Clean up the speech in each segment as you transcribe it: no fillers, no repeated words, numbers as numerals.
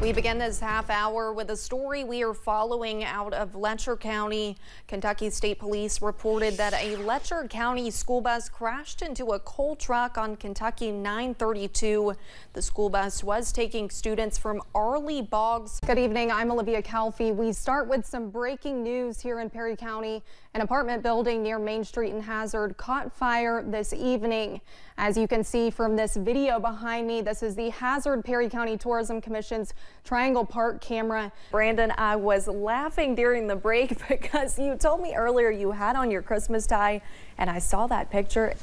We begin this half hour with a story we are following out of Letcher County. Kentucky State Police reported that a Letcher County school bus crashed into a coal truck on Kentucky 932. The school bus was taking students from Arley Boggs. Good evening, I'm Olivia Calfee. We start with some breaking news here in Perry County. An apartment building near Main Street in Hazard caught fire this evening. As you can see from this video behind me, this is the Hazard Perry County Tourism Commission's Triangle Park camera. Brandon, I was laughing during the break because you told me earlier you had on your Christmas tie, and I saw that picture.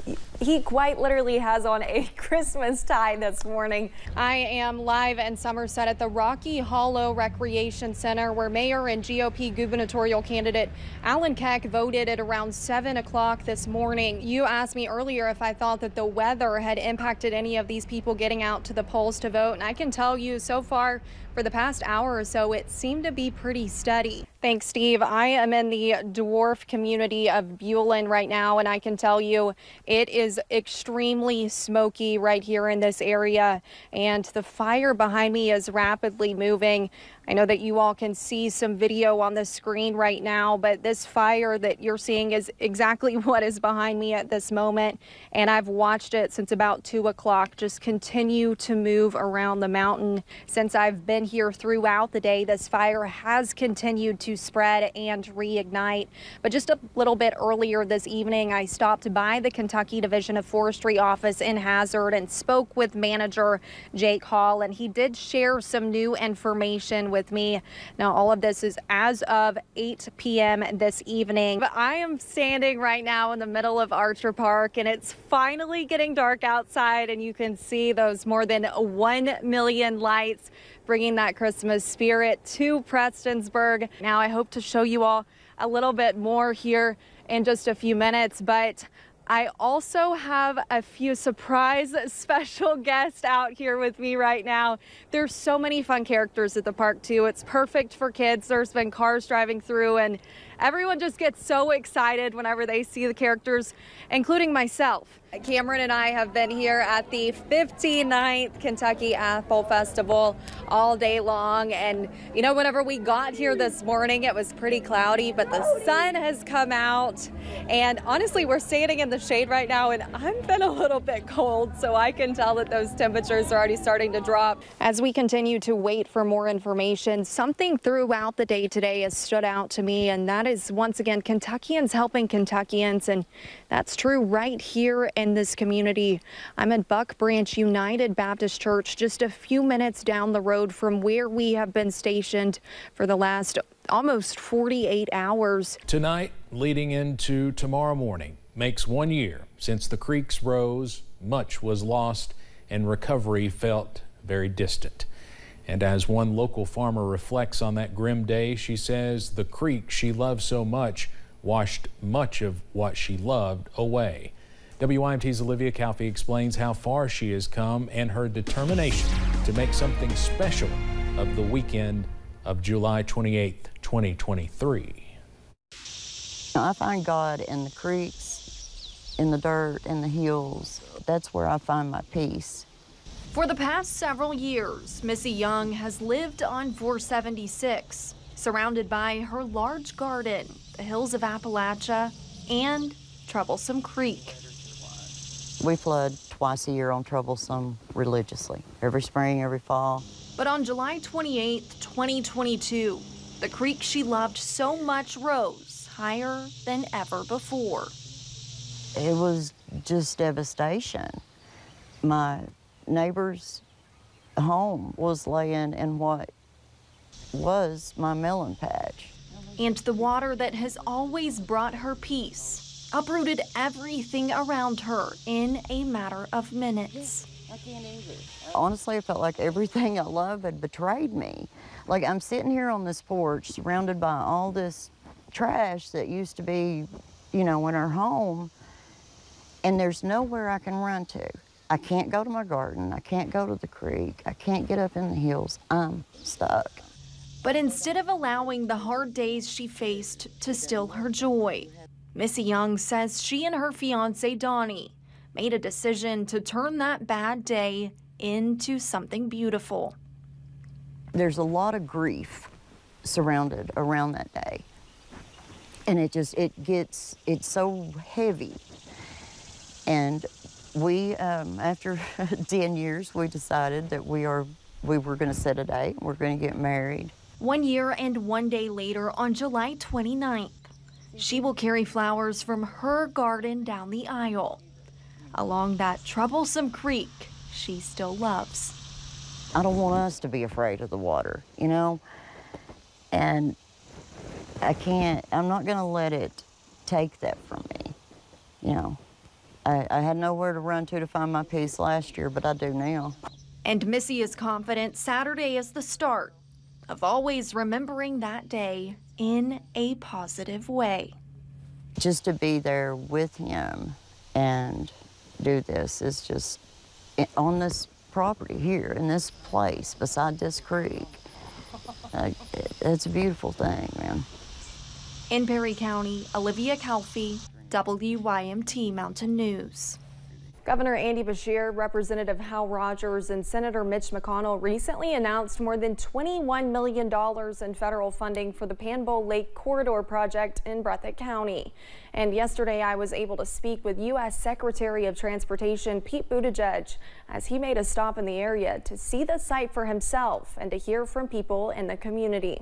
He quite literally has on a Christmas tie this morning. I am live in Somerset at the Rocky Hollow Recreation Center, where Mayor and GOP gubernatorial candidate Alan Keck voted at around 7 o'clock this morning. You asked me earlier if I thought that the weather had impacted any of these people getting out to the polls to vote, and I can tell you so far for the past hour or so, it seemed to be pretty steady. Thanks, Steve. I am in the dwarf community of Bullen right now, and I can tell you it is extremely smoky right here in this area, and the fire behind me is rapidly moving. I know that you all can see some video on the screen right now, but this fire that you're seeing is exactly what is behind me at this moment, and I've watched it since about 2 o'clock just continue to move around the mountain. Since I've been here throughout the day, this fire has continued to spread and reignite. But just a little bit earlier this evening, I stopped by the Kentucky Division of Forestry office in Hazard and spoke with manager Jake Hall, and he did share some new information with me. Now, all of this is as of 8 p.m. this evening. But I am standing right now in the middle of Archer Park, and it's finally getting dark outside, and you can see those more than 1 million lights bringing that Christmas spirit to Prestonsburg. Now, I hope to show you all a little bit more here in just a few minutes, but I also have a few surprise special guests out here with me right now. There's so many fun characters at the park too. It's perfect for kids. There's been cars driving through, and everyone just gets so excited whenever they see the characters, including myself. Cameron and I have been here at the 59th Kentucky Apple Festival all day long, and you know, whenever we got here this morning, it was pretty cloudy, but the sun has come out, and honestly, we're standing in the shade right now, and I've been a little bit cold, so I can tell that those temperatures are already starting to drop. As we continue to wait for more information, something throughout the day today has stood out to me, and that is once again Kentuckians helping Kentuckians, and that's true right here in this community. I'm at Buck Branch United Baptist Church, just a few minutes down the road from where we have been stationed for the last almost 48 hours. Tonight, leading into tomorrow morning, makes 1 year since the creeks rose, much was lost, and recovery felt very distant. And as one local farmer reflects on that grim day, she says the creek she loved so much washed much of what she loved away. WYMT's Olivia Calfee explains how far she has come and her determination to make something special of the weekend of July 28th, 2023. I find God in the creeks, in the dirt, in the hills. That's where I find my peace. For the past several years, Missy Young has lived on 476, surrounded by her large garden, the hills of Appalachia, and Troublesome Creek. We flood twice a year on Troublesome religiously, every spring, every fall. But on July 28, 2022, the creek she loved so much rose higher than ever before. It was just devastation. My neighbor's home was laying in what was my melon patch. And the water that has always brought her peace uprooted everything around her in a matter of minutes. Honestly, I felt like everything I love had betrayed me. Like, I'm sitting here on this porch surrounded by all this trash that used to be, you know, in our home, and there's nowhere I can run to. I can't go to my garden. I can't go to the creek. I can't get up in the hills. I'm stuck. But instead of allowing the hard days she faced to steal her joy, Missy Young says she and her fiance, Donnie, made a decision to turn that bad day into something beautiful. there's a lot of grief surrounded around that day. And it's so heavy. And we, after 10 years, we decided that we were going to set a date. We're going to get married. 1 year and 1 day later, on July 29th, she will carry flowers from her garden down the aisle, along that troublesome creek she still loves. I don't want us to be afraid of the water, you know? And I'm not going to let it take that from me, you know? I had nowhere to run to find my peace last year, but I do now. And Missy is confident Saturday is the start of always remembering that day in a positive way. Just to be there with him and do this is just on this property here, in this place beside this creek. It's a beautiful thing, man. In Perry County, Olivia Calfee, WYMT Mountain News. Governor Andy Beshear, Representative Hal Rogers, and Senator Mitch McConnell recently announced more than $21 million in federal funding for the Panbow Lake Corridor project in Breathitt County. And yesterday I was able to speak with U.S. Secretary of Transportation Pete Buttigieg as he made a stop in the area to see the site for himself and to hear from people in the community.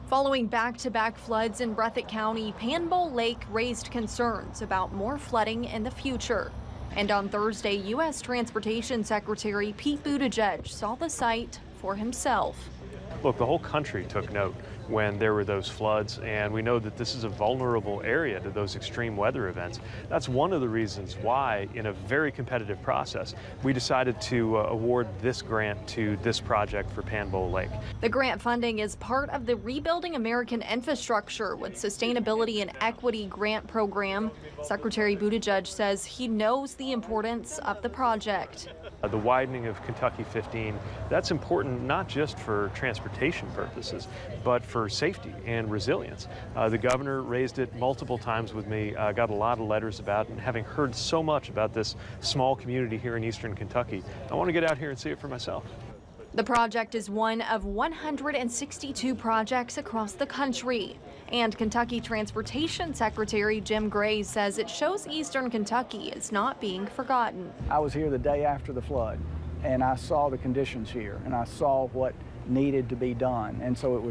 Following back-to-back floods in Breathitt County, Panbow Lake raised concerns about more flooding in the future. And on Thursday, U.S. Transportation Secretary Pete Buttigieg saw the site for himself. Look, the whole country took note when there were those floods, and we know that this is a vulnerable area to those extreme weather events. That's one of the reasons why, in a very competitive process, we decided to award this grant to this project for Panbow Lake. The grant funding is part of the Rebuilding American Infrastructure with Sustainability and Equity grant program. Secretary Buttigieg says he knows the importance of the project. The widening of Kentucky 15, that's important not just for transportation purposes, but for safety and resilience. The governor raised it multiple times with me, got a lot of letters about it, and having heard so much about this small community here in eastern Kentucky, I want to get out here and see it for myself. The project is one of 162 projects across the country. And Kentucky Transportation Secretary Jim Gray says it shows eastern Kentucky is not being forgotten. I was here the day after the flood, and I saw the conditions here, and I saw what needed to be done. And so it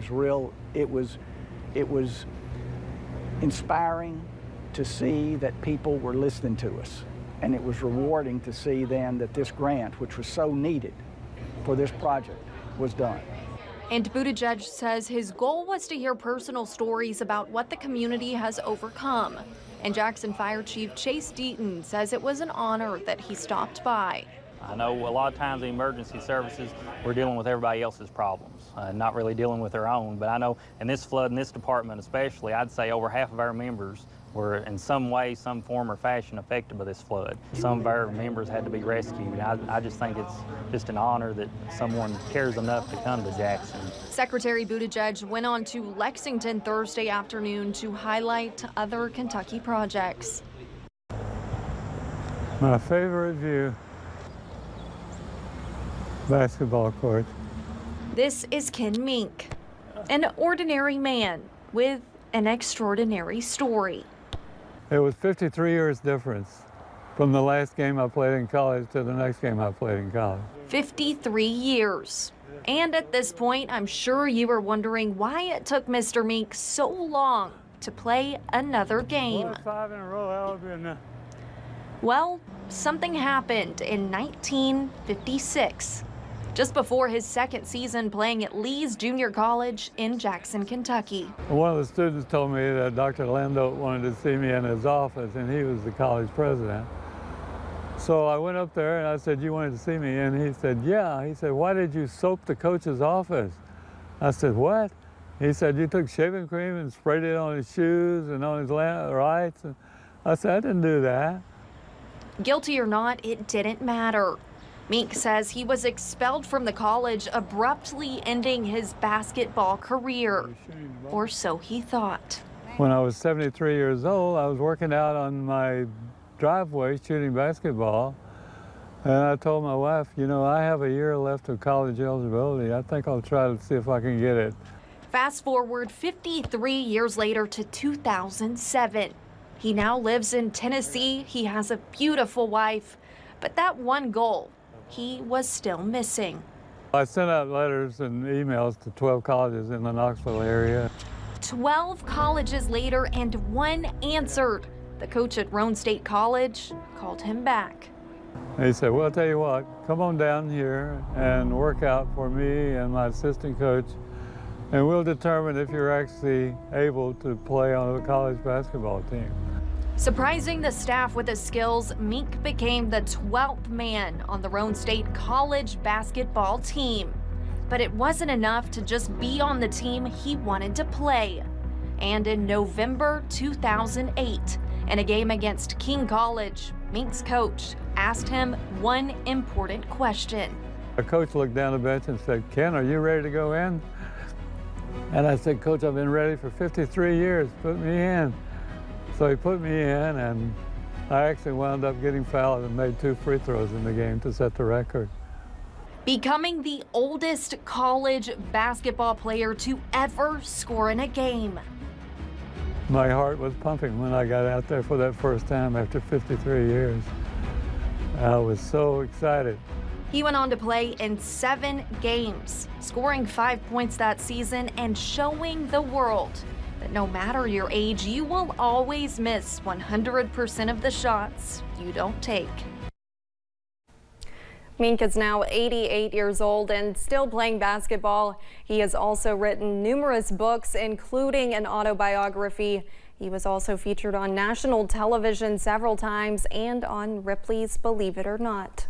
was inspiring to see that people were listening to us. And it was rewarding to see then that this grant, which was so needed for this project, was done. And Buttigieg says his goal was to hear personal stories about what the community has overcome. And Jackson Fire Chief Chase Deaton says it was an honor that he stopped by. I know a lot of times in emergency services, we're dealing with everybody else's problems, not really dealing with their own. But I know in this flood, in this department especially, I'd say over half of our members were in some way, some form or fashion affected by this flood. Some of our members had to be rescued. I just think it's just an honor that someone cares enough to come to Jackson. Secretary Buttigieg went on to Lexington Thursday afternoon to highlight other Kentucky projects. My favorite view, basketball court. This is Ken Mink, an ordinary man with an extraordinary story. It was 53 years difference from the last game I played in college to the next game I played in college. 53 years. And at this point, I'm sure you are wondering why it took Mr. Mink so long to play another game. Well, 5 in a row, that'll be enough. Well, something happened in 1956, just before his second season playing at Lee's Junior College in Jackson, Kentucky. One of the students told me that Dr. Lando wanted to see me in his office, and he was the college president. So I went up there and I said, "You wanted to see me?" And he said, "Yeah." He said, "Why did you soap the coach's office?" I said, "What?" He said, "You took shaving cream and sprayed it on his shoes and on his lights." And I said, "I didn't do that." Guilty or not, it didn't matter. Mink says he was expelled from the college, abruptly ending his basketball career. Or so he thought. When I was 73 years old, I was working out on my driveway shooting basketball. And I told my wife, you know, I have a year left of college eligibility. I think I'll try to see if I can get it. Fast forward 53 years later to 2007. He now lives in Tennessee. He has a beautiful wife, but that one goal he was still missing. I sent out letters and emails to 12 colleges in the Knoxville area. 12 colleges later and one answered. The coach at Roane State College called him back. And he said, well, I'll tell you what, come on down here and work out for me and my assistant coach, and we'll determine if you're actually able to play on a college basketball team. Surprising the staff with his skills, Mink became the 12th man on the Roane State College basketball team. But it wasn't enough to just be on the team he wanted to play. And in November 2008, in a game against King College, Mink's coach asked him one important question. The coach looked down the bench and said, Ken, are you ready to go in? And I said, Coach, I've been ready for 53 years. Put me in. So he put me in, and I actually wound up getting fouled and made 2 free throws in the game to set the record. Becoming the oldest college basketball player to ever score in a game. My heart was pumping when I got out there for that first time after 53 years. I was so excited. He went on to play in 7 games, scoring 5 points that season and showing the world that no matter your age, you will always miss 100% of the shots you don't take. Mink is now 88 years old and still playing basketball. He has also written numerous books, including an autobiography. He was also featured on national television several times and on Ripley's Believe It or Not.